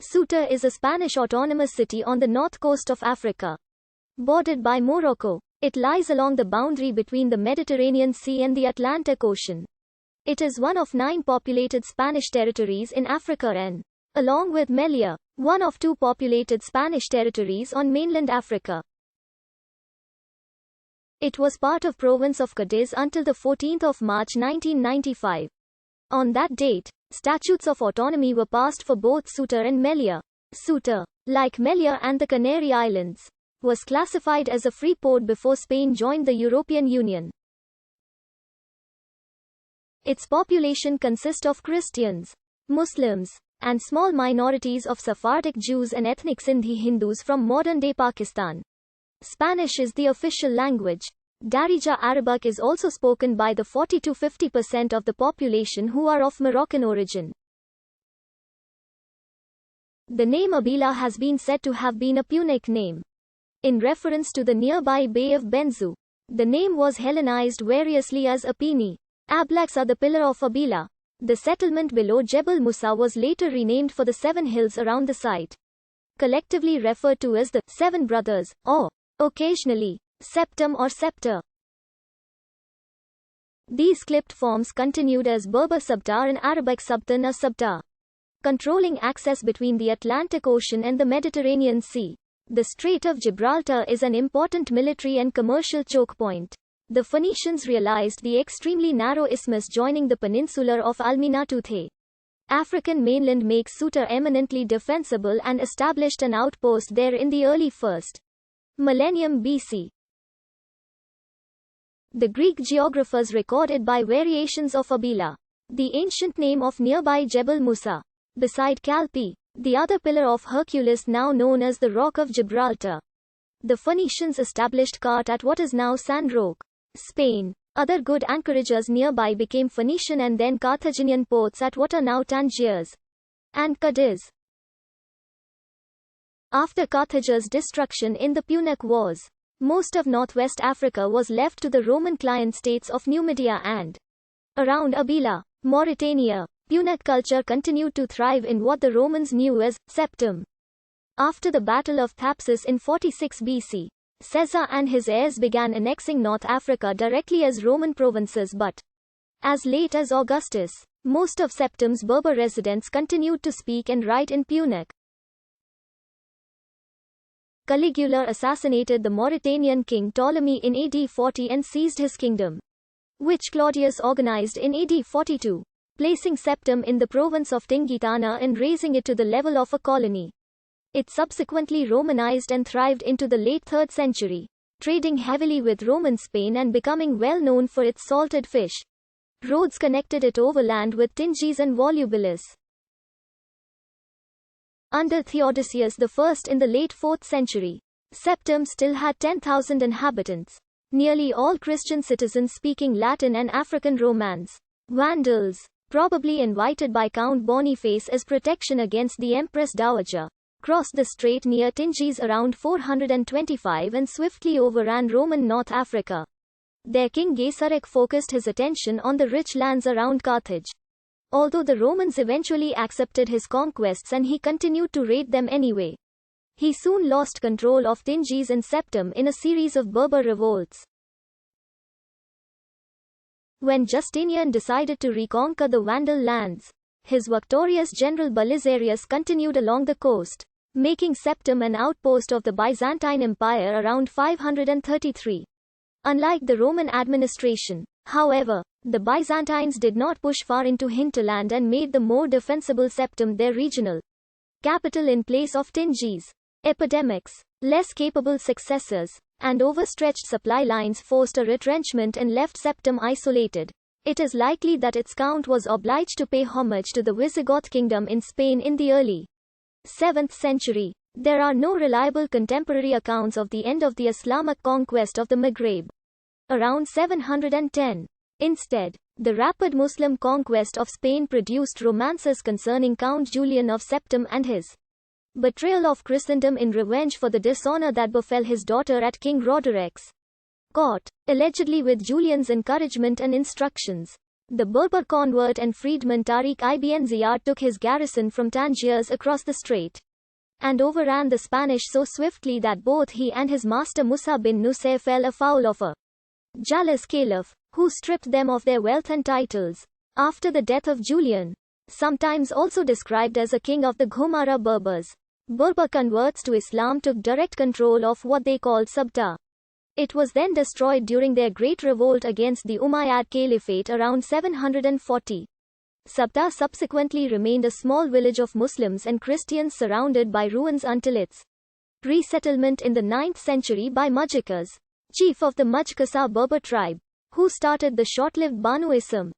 Ceuta is a Spanish autonomous city on the north coast of Africa. Bordered by Morocco, it lies along the boundary between the Mediterranean Sea and the Atlantic Ocean. It is one of 9 populated Spanish territories in Africa and, along with Melilla, one of 2 populated Spanish territories on mainland Africa. It was part of province of Cadiz until the 14th of March 1995. On that date, statutes of autonomy were passed for both Ceuta and Melilla. Ceuta, like Melilla and the Canary Islands, was classified as a free port before Spain joined the European Union. Its population consists of Christians, Muslims, and small minorities of Sephardic Jews and ethnic Sindhi Hindus from modern-day Pakistan. Spanish is the official language. Darija Arabic is also spoken by the 40–50% of the population who are of Moroccan origin. The name Abila has been said to have been a Punic name. In reference to the nearby Bay of Benzu, the name was Hellenized variously as Apini. Ablaksa, the pillar of Abila. The settlement below Jebel Musa was later renamed for the 7 hills around the site. Collectively referred to as the 7 Brothers, or, occasionally, Septum or Scepter. These clipped forms continued as Berber Sabtar and Arabic Sabtan as Sabta, controlling access between the Atlantic Ocean and the Mediterranean Sea. The Strait of Gibraltar is an important military and commercial choke point. The Phoenicians realized the extremely narrow isthmus joining the peninsula of Almina to the African mainland makes Ceuta eminently defensible and established an outpost there in the early 1st millennium BC. The Greek geographers recorded by variations of Abila, the ancient name of nearby Jebel Musa, beside Calpe, the other pillar of Hercules now known as the Rock of Gibraltar. The Phoenicians established Kart at what is now San Roque, Spain. Other good anchorages nearby became Phoenician and then Carthaginian ports at what are now Tangiers and Cadiz. After Carthage's destruction in the Punic Wars, most of northwest Africa was left to the Roman client states of Numidia and around Abila, Mauritania. Punic culture continued to thrive in what the Romans knew as Septum. After the Battle of Thapsus in 46 BC, Caesar and his heirs began annexing North Africa directly as Roman provinces, but as late as Augustus, most of Septum's Berber residents continued to speak and write in Punic. Caligula assassinated the Mauritanian king Ptolemy in AD 40 and seized his kingdom, which Claudius organized in AD 42, placing Septum in the province of Tingitana and raising it to the level of a colony. It subsequently Romanized and thrived into the late 3rd century, trading heavily with Roman Spain and becoming well known for its salted fish. Roads connected it overland with Tingis and Volubilis. Under Theodosius I in the late 4th century, Septum still had 10,000 inhabitants, nearly all Christian citizens speaking Latin and African Romance. Vandals, probably invited by Count Boniface as protection against the Empress Dowager, crossed the strait near Tingis around 425 and swiftly overran Roman North Africa. Their king Gaisaric focused his attention on the rich lands around Carthage. Although the Romans eventually accepted his conquests and he continued to raid them anyway, he soon lost control of Tingis and Septum in a series of Berber revolts. When Justinian decided to reconquer the Vandal lands, his victorious general Belisarius continued along the coast, making Septum an outpost of the Byzantine Empire around 533. Unlike the Roman administration, however, the Byzantines did not push far into hinterland and made the more defensible Septum their regional capital in place of Tingis. Epidemics, less capable successors, and overstretched supply lines forced a retrenchment and left Septum isolated. It is likely that its count was obliged to pay homage to the Visigoth kingdom in Spain in the early 7th century. There are no reliable contemporary accounts of the end of the Islamic conquest of the Maghreb around 710. Instead, the rapid Muslim conquest of Spain produced romances concerning Count Julian of Septum and his betrayal of Christendom in revenge for the dishonor that befell his daughter at King Roderic's court, allegedly with Julian's encouragement and instructions. The Berber convert and freedman Tariq ibn Ziyad took his garrison from Tangiers across the strait and overran the Spanish so swiftly that both he and his master Musa bin Nusayr fell afoul of a jealous caliph, who stripped them of their wealth and titles. After the death of Julian, sometimes also described as a king of the Ghumara Berbers, Berber converts to Islam took direct control of what they called Sabta. It was then destroyed during their great revolt against the Umayyad Caliphate around 740. Sabta subsequently remained a small village of Muslims and Christians surrounded by ruins until its resettlement in the 9th century by Mujikas, chief of the Mujkasa Berber tribe, who started the short-lived Banu Ism.